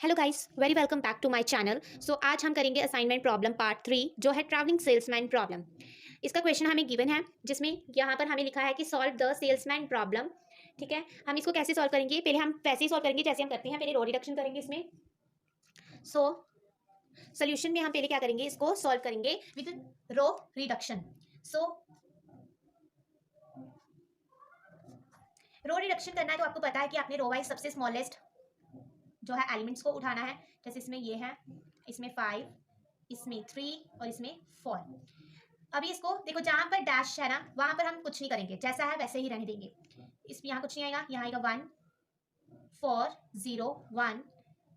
Hello guys, very welcome back to my channel. So आज हम करेंगे असाइनमेंट प्रॉब्लम पार्ट 3 जो है ट्रैवलिंग सेल्समैन प्रॉब्लम। इसका क्वेश्चन हमें गिवन है जिसमें यहाँ पर हमें लिखा है कि सॉल्व द सेल्समैन प्रॉब्लम। ठीक है, हम इसको कैसे सॉल्व करेंगे? पहले हम वैसे ही सॉल्व करेंगे जैसे हम करते हैं। पहले रो रिडक्शन करेंगे इसमें। सो सोल्यूशन में हम पहले क्या करेंगे, इसको सॉल्व करेंगे with row reduction. So row reduction करना है तो आपको पता है कि आपने रो वाइज सबसे स्मॉलेस्ट जो है एलिमेंट्स को उठाना है। जैसे इसमें ये है, इसमें 5, इसमें 3 और इसमें 4। अभी इसको देखो, जहां पर डैश है ना वहां पर हम कुछ नहीं करेंगे, जैसा है वैसे ही रहने देंगे। इस यहाँ कुछ नहीं आएगा, यहाँ आएगा 1 4 0 1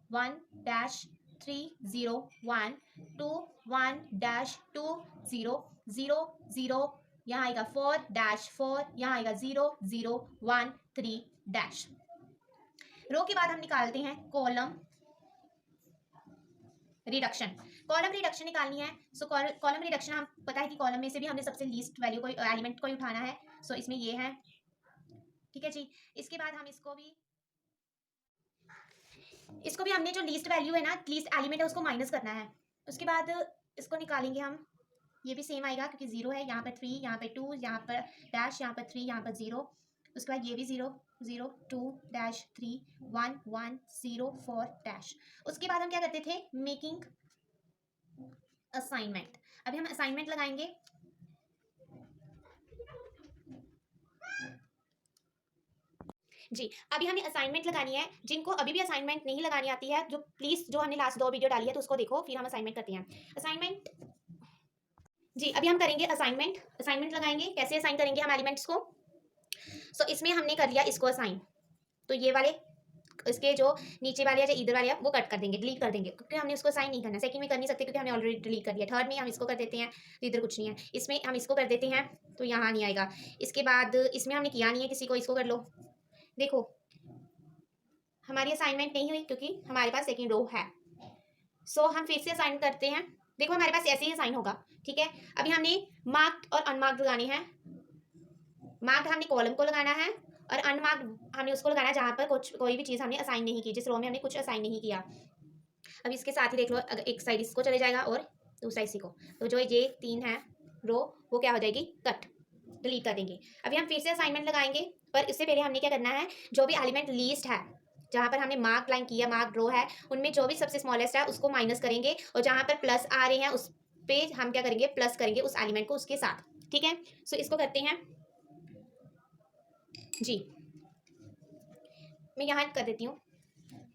1 डैश 3 0 1 2 1 डैश 2 0 0 0, यहाँ आएगा 4 डैश 4, यहाँ आएगा 0 0 1 3 डैश। रो के बाद हम निकालते हैं कॉलम रिडक्शन। कॉलम रिडक्शन निकालनी है। सो कॉलम रिडक्शन हम पता है कि कॉलम में से भी हमने सबसे लीस्ट वैल्यू को एलिमेंट को ही उठाना है। सो इसमें ये है, ठीक है जी। इसके बाद हम इसको भी हमने जो लीस्ट वैल्यू है ना, लीस्ट एलिमेंट है, उसको माइनस करना है। उसके बाद इसको निकालेंगे हम। ये भी सेम आएगा क्योंकि 0 है, यहाँ पर 3, यहाँ पर 2, यहाँ पर डैश, यहाँ पर 3, यहाँ पर 0। उसके बाद ये भी 0 0 2 डैश 3 1 1 0 4 डैश। उसके बाद हम क्या करते थे, मेकिंग असाइनमेंट। अभी हम असाइनमेंट लगाएंगे। जी, अभी हमें असाइनमेंट लगानी है। जिनको अभी भी असाइनमेंट नहीं लगानी आती है, जो प्लीज जो हमने लास्ट 2 वीडियो डाली है तो उसको देखो, फिर हम असाइनमेंट करते हैं। असाइनमेंट जी, अभी हम करेंगे असाइनमेंट। असाइनमेंट लगाएंगे, कैसे असाइन करेंगे हम एलिमेंट्स को। सो इसमें हमने कर लिया इसको असाइन, तो ये वाले इसके जो नीचे वाले या इधर वाले वो कट कर देंगे, डिलीट कर देंगे, क्योंकि हमने उसको साइन नहीं करना। सेकंड में कर नहीं सकते क्योंकि हमने ऑलरेडी डिलीट कर दिया। थर्ड में हम इसको कर देते हैं तो इधर कुछ नहीं है। इसमें हम इसको कर देते हैं तो यहाँ नहीं आएगा। इसके बाद इसमें हमने किया नहीं है किसी को, इसको कर लो। देखो हमारी असाइनमेंट नहीं हुई क्योंकि हमारे पास सेकंड रो है। सो हम फिर से असाइन करते हैं। देखो हमारे पास ऐसे ही असाइन होगा, ठीक है। अभी हमने मार्क्ड और अनमार्क्ड लगानी है। मार्क्ड हमने कॉलम को लगाना है और अनमार्क्ड हमने उसको लगाना है जहाँ पर कुछ कोई भी चीज़ हमने असाइन नहीं की, जिस रो में हमने कुछ असाइन नहीं किया। अब इसके साथ ही देख लो, अगर एक साइड इसको चले जाएगा और दूसरा इसी को, तो जो ये 3 है रो वो क्या हो जाएगी, कट, डिलीट कर देंगे। अभी हम फिर से असाइनमेंट लगाएंगे, पर इससे पहले हमने क्या करना है, जो भी एलिमेंट लीस्ट है, जहाँ पर हमने मार्क लाइन किया, मार्क रो है, उनमें जो भी सबसे स्मॉलेस्ट है उसको माइनस करेंगे, और जहाँ पर प्लस आ रहे हैं उस पे हम क्या करेंगे, प्लस करेंगे उस एलिमेंट को उसके साथ, ठीक है। सो इसको करते हैं जी। मैं यहाँ कर देती हूँ,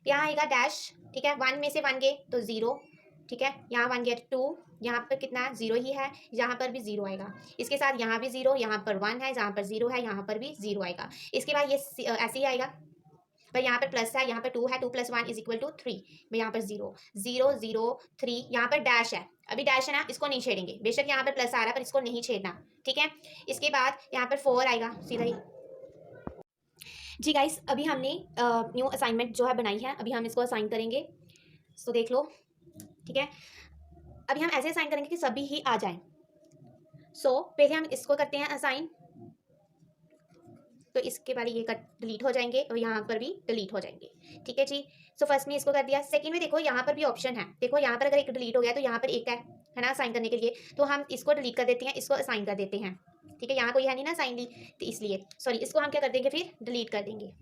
यहाँ आएगा डैश, ठीक है। 1 में से 1 गए तो 0, ठीक है। यहाँ 1 गया 2, यहाँ पर कितना है, 0 ही है, यहाँ पर भी 0 आएगा। इसके साथ यहाँ भी 0, यहाँ पर 1 है, जहाँ पर 0 है यहाँ पर भी 0 आएगा। इसके बाद ये ऐसे ही आएगा, पर यहाँ पर प्लस है, यहाँ पर 2 है, 2 + 1 = 3, यहाँ पर 0 0 0 3, यहाँ पर डैश है। अभी डैश है ना, इसको नहीं छेड़ेंगे, बेशक यहाँ पर प्लस आ रहा है पर इसको नहीं छेड़ना, ठीक है। इसके बाद यहाँ पर 4 आएगा सीधा ही। जी गाइस, अभी हमने न्यू असाइनमेंट जो है बनाई है, अभी हम इसको असाइन करेंगे। तो देख लो, ठीक है। अभी हम ऐसे असाइन करेंगे कि सभी ही आ जाएं। सो पहले हम इसको करते हैं असाइन, तो इसके बाद ये कट डिलीट हो जाएंगे और यहाँ पर भी डिलीट हो जाएंगे, ठीक है जी। सो फर्स्ट में इसको कर दिया। सेकंड में देखो यहाँ पर भी ऑप्शन है, देखो यहाँ पर अगर एक डिलीट हो गया तो यहाँ पर एक है ना असाइन करने के लिए, तो हम इसको डिलीट कर देते हैं, इसको असाइन कर देते हैं, ठीक है। यहाँ कोई है नहीं ना असाइन ली, तो इसलिए सॉरी, इसको हम क्या कर देंगे, फिर डिलीट कर देंगे।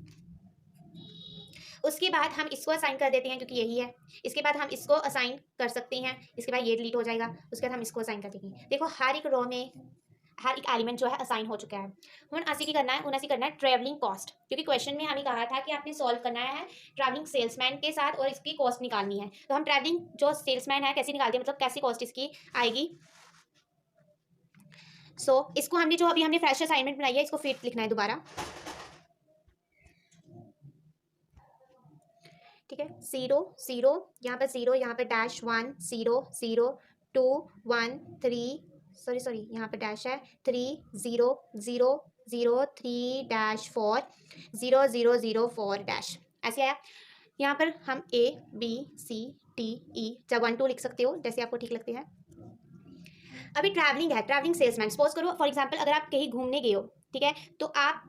उसके बाद हम इसको असाइन कर देते हैं क्योंकि यही है। इसके बाद हम इसको असाइन कर सकते हैं, इसके बाद ये डिलीट हो जाएगा। उसके बाद हम इसको असाइन कर देंगे। देखो हर एक रो में हर एक एलिमेंट जो है असाइन हो चुका है। हुन असी की करना है, हुन असी करना है ट्रैवलिंग कॉस्ट, क्योंकि क्वेश्चन में हमें कहा था कि आपने सॉल्व करना है ट्रैवलिंग सेल्समैन के साथ और इसकी कॉस्ट निकालनी है। तो हम ट्रैवलिंग जो सेल्समैन है कैसे निकालते हैं, मतलब कैसी कॉस्ट इसकी आएगी। सो इसको हमने जो अभी हमने फ्रेश असाइनमेंट बनाई है, इसको फिर लिखना है दोबारा, ठीक है। 0 0, यहाँ पर 0, यहाँ पर डैश 1 0 0 2 1 3, सॉरी यहाँ पर डैश है, 3 0 0 0 3 डैश 4 0 0 0 4 डैश, ऐसे आया। यहाँ पर हम ABCDE जब 1 2 लिख सकते हो जैसे आपको ठीक लगते हैं। अभी ट्रैवलिंग है, ट्रैवलिंग सेल्समैन। सपोज करो फॉर एग्जांपल अगर आप कहीं घूमने गए हो, ठीक है, तो आप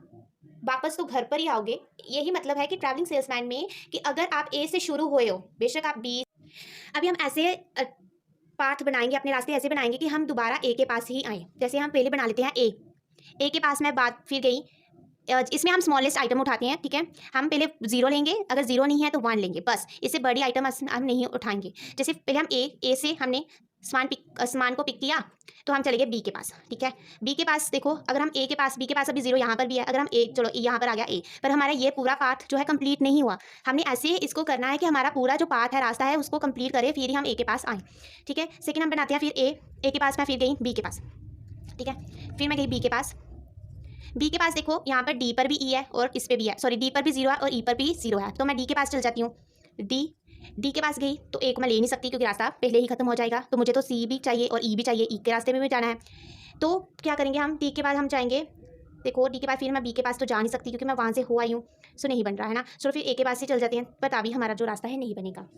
वापस तो घर पर ही आओगे। यही मतलब है कि ट्रैवलिंग सेल्समैन में कि अगर आप ए से शुरू हुए हो, बेशक आप बी, अभी हम ऐसे पाथ बनाएंगे, अपने रास्ते ऐसे बनाएंगे कि हम दोबारा ए के पास ही आएँ। जैसे हम पहले बना लेते हैं ए के पास मैं बात फिर गई, इसमें हम स्मॉलेस्ट आइटम उठाते हैं, ठीक है। हम पहले 0 लेंगे, अगर 0 नहीं है तो 1 लेंगे, बस। इससे बड़ी आइटम हम नहीं उठाएंगे। जैसे पहले हम ए से हमने सामान को पिक किया, तो हम चले गए बी के पास, ठीक है। बी के पास देखो, अगर हम ए के पास, बी के पास अभी 0 यहाँ पर भी है, अगर हम ए, चलो यहाँ पर आ गया ए, पर हमारा ये पूरा पाथ जो है कंप्लीट नहीं हुआ। हमने ऐसे इसको करना है कि हमारा पूरा जो पाथ है, रास्ता है, उसको कंप्लीट करें, फिर ही हम ए के पास आएँ, ठीक है। सेकेंड हम बनाते हैं फिर ए के पास मैं फिर गई बी के पास, ठीक है। फिर मैं गई बी के पास, बी के पास देखो यहाँ पर डी पर भी ई है और इस पर भी है, सॉरी डी पर भी 0 है और ई पर भी 0 है, तो मैं डी के पास चल जाती हूँ। डी के पास गई तो ए को मैं ले नहीं सकती क्योंकि रास्ता पहले ही खत्म हो जाएगा, तो मुझे तो सी भी चाहिए और ई भी चाहिए, ई के रास्ते में भी जाना है। तो क्या करेंगे हम, डी के बाद हम जाएंगे, देखो डी के बाद फिर मैं बी के पास तो जा नहीं सकती क्योंकि मैं वहाँ से हो आई हूँ, सो नहीं बन रहा है ना, सो फिर ए के पास ही चल जाते हैं, बट अभी हमारा जो रास्ता है नहीं बनेगा।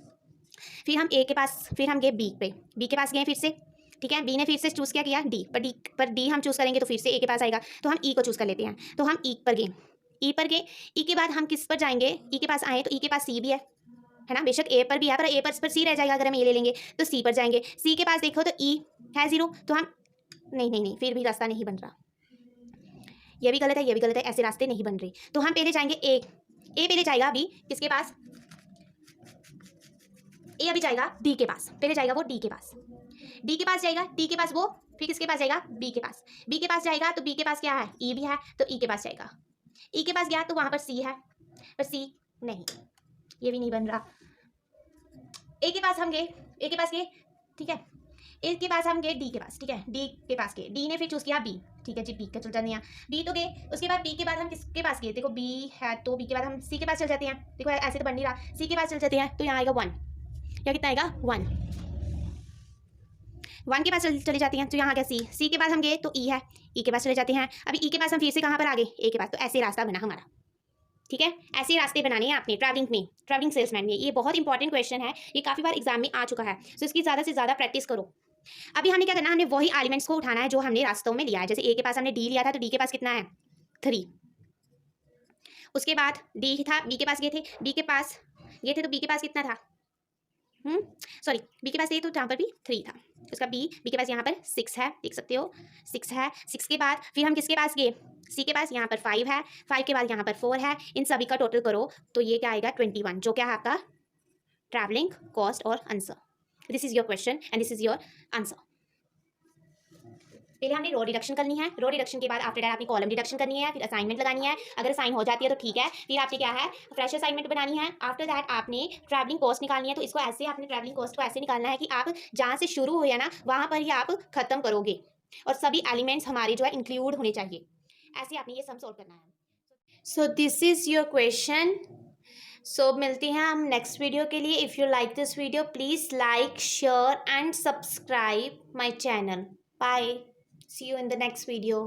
फिर हम ए के पास, फिर हम गए बी पे, बी के पास गए फिर से, ठीक है। बी ने फिर से चूज़ क्या किया डी, पर डी हम चूज़ करेंगे तो फिर से ए के पास आएगा, तो हम ई को चूज़ कर लेते हैं। तो हम ई पर गए, ई के बाद हम किस पर जाएंगे, ई के पास आए तो ई के पास सी भी है ना, बेशक ए पर भी है, पर ए पर सी रह जाएगा अगर हम ए ले लेंगे, तो सी पर जाएंगे। सी के पास देखो तो ई है 0, तो हम नहीं, फिर भी रास्ता नहीं बन रहा, ये भी गलत है, ये भी गलत है, ऐसे रास्ते नहीं बन रहे। तो हम पहले जाएंगे ए पहले जाएगा अभी किसके पास, ए अभी जाएगा डी के पास, पहले जाएगा वो डी के पास जाएगा, डी के पास वो फिर किसके पास जाएगा, बी के पास जाएगा, तो बी के पास क्या है, ई भी है, तो ई के पास जाएगा। ई के पास गया तो वहाँ पर सी है, पर सी नहीं, ये भी नहीं बन रहा। ए के पास हम गए, ए के पास गए, ठीक है। ए के पास हम गए डी के पास, ठीक है, डी के पास गए, डी ने फिर चूज़ किया बी, ठीक है जी, बी का चल जाते हैं, बी तो गए। उसके बाद बी के बाद हम किसके पास गए, देखो बी है तो बी के बाद हम सी के पास चल जाते हैं, देखो ऐसे तो बन नहीं रहा, सी के पास चल जाते हैं, तो यहाँ आएगा 1, या कितना आएगा 1 के पास चले जाते हैं, तो यहाँ आ गया सी के पास हम गए तो ई है, ई के पास चले जाते हैं। अभी ई के पास हम फिर से कहाँ पर आ गए, ए के पास, तो ऐसे रास्ता बना हमारा, ठीक है। ऐसे रास्ते बनाने हैं आपने ट्रैवलिंग सेल्समैन में। ये बहुत इंपॉर्टेंट क्वेश्चन है, ये काफ़ी बार एग्जाम में आ चुका है, तो इसकी ज़्यादा से ज़्यादा प्रैक्टिस करो। अभी हमने क्या करना, हमने वही एलिमेंट्स को उठाना है जो हमने रास्तों में लिया है। जैसे ए के पास हमने डी लिया था, तो डी के पास कितना है 3, उसके बाद डी था, बी के पास गए थे, बी के पास गए थे तो बी के पास कितना था, सॉरी बी के पास ये तो जहाँ पर भी 3 था, उसका बी के पास यहाँ पर 6 है, देख सकते हो 6 है। 6 के बाद फिर हम किसके पास गए, सी के पास, यहाँ पर 5 है, 5 के बाद यहाँ पर 4 है, इन सभी का टोटल करो तो ये क्या आएगा 21, जो क्या है आपका ट्रैवलिंग कॉस्ट और answer. This is your question and this is your answer. पहले हमने रो डिडक्शन करनी है, रो डिडक्शन के बाद आफ्टर दैट आपने कॉलम डिडक्शन करनी है, फिर असाइनमेंट लगानी है, अगर साइन हो जाती है तो ठीक है, फिर आपने क्या है फ्रेश असाइनमेंट बनानी है। आफ्टर दैट आपने ट्रैवलिंग कॉस्ट निकालनी है, तो इसको ऐसे आपने ट्रैवलिंग कॉस्ट को ऐसे निकालना है कि आप जहाँ से शुरू हुए ना वहाँ पर ही आप खत्म करोगे और सभी एलिमेंट्स हमारे जो है इंक्लूड होने चाहिए, ऐसे आपने ये सम सॉल्व करना है। So this is your question. So मिलते हैं हम नेक्स्ट वीडियो के लिए। If you like this video please like, share and subscribe my channel. Bye, see you in the next video.